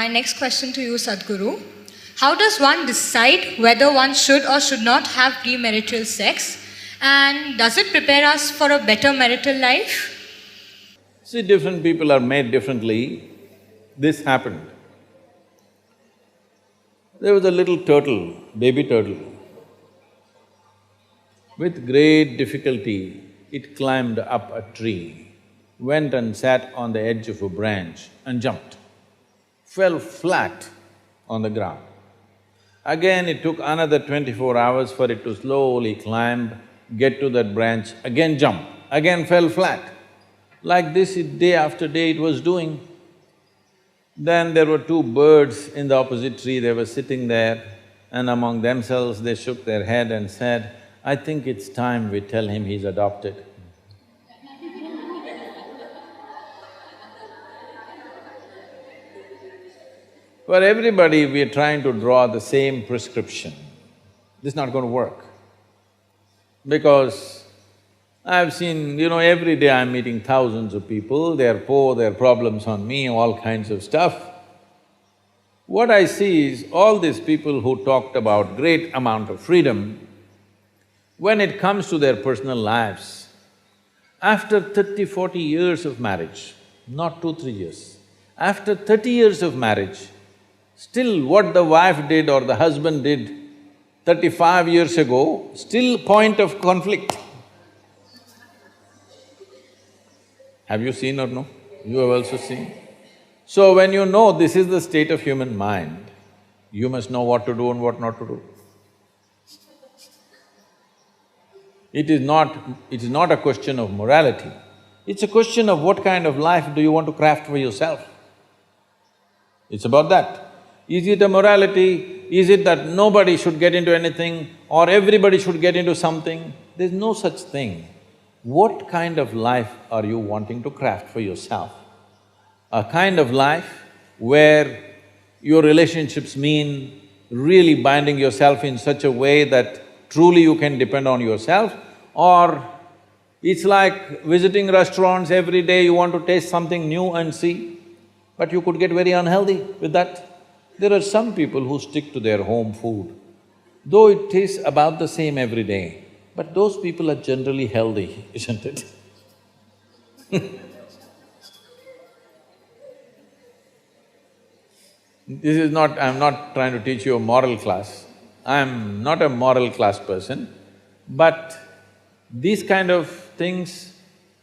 next question to you, Sadhguru. How does one decide whether one should or should not have premarital sex? And does it prepare us for a better marital life? See, different people are made differently. This happened. There was a little turtle, baby turtle. With great difficulty, it climbed up a tree, went and sat on the edge of a branch and jumped, fell flat on the ground. Again, it took another 24 hours for it to slowly climb, get to that branch, again jump, again fell flat. Like this, day after day it was doing. Then there were two birds in the opposite tree, they were sitting there, and among themselves they shook their head and said, "I think it's time we tell him he's adopted." For everybody, we are trying to draw the same prescription. This is not going to work. Because I've seen, every day I'm meeting thousands of people, they're poor, their problems on me, all kinds of stuff. What I see is all these people who talked about great amount of freedom, when it comes to their personal lives, after 30, 40 years of marriage, not 2, 3 years, after 30 years of marriage, still what the wife did or the husband did 35 years ago, still point of conflict. Have you seen or no? You have also seen. So when you know this is the state of human mind, you must know what to do and what not to do. It is not a question of morality, it's a question of what kind of life do you want to craft for yourself. It's about that. Is it a morality? Is it that nobody should get into anything or everybody should get into something? There's no such thing. What kind of life are you wanting to craft for yourself? A kind of life where your relationships mean really binding yourself in such a way that truly you can depend on yourself, or it's like visiting restaurants every day, you want to taste something new and see, but you could get very unhealthy with that. There are some people who stick to their home food, though it tastes about the same every day, but those people are generally healthy, isn't it? This is not… I'm not trying to teach you a moral class. I'm not a moral class person, but these kind of things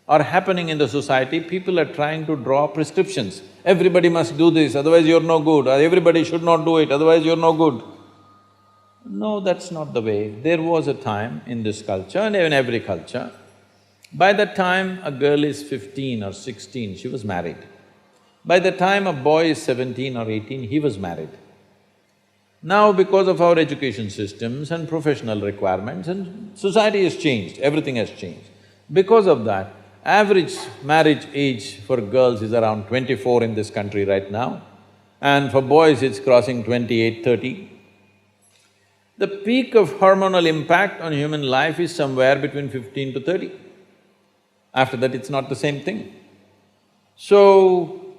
are happening in the society. People are trying to draw prescriptions. Everybody must do this, otherwise you're no good, or everybody should not do it, otherwise you're no good. No, that's not the way. There was a time in this culture and in every culture, by the time a girl is 15 or 16, she was married. By the time a boy is 17 or 18, he was married. Now because of our education systems and professional requirements and society has changed, everything has changed. Because of that, average marriage age for girls is around 24 in this country right now, and for boys it's crossing 28, 30. The peak of hormonal impact on human life is somewhere between 15 to 30. After that, it's not the same thing. So,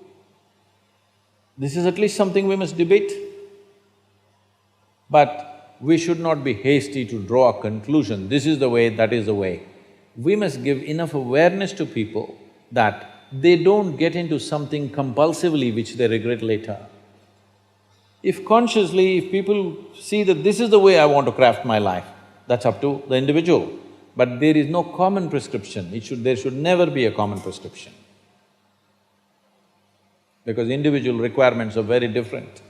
this is at least something we must debate. But we should not be hasty to draw a conclusion, this is the way, that is the way. We must give enough awareness to people that they don't get into something compulsively which they regret later. If consciously, if people see that this is the way I want to craft my life, that's up to the individual. But there is no common prescription, there should never be a common prescription. Because individual requirements are very different.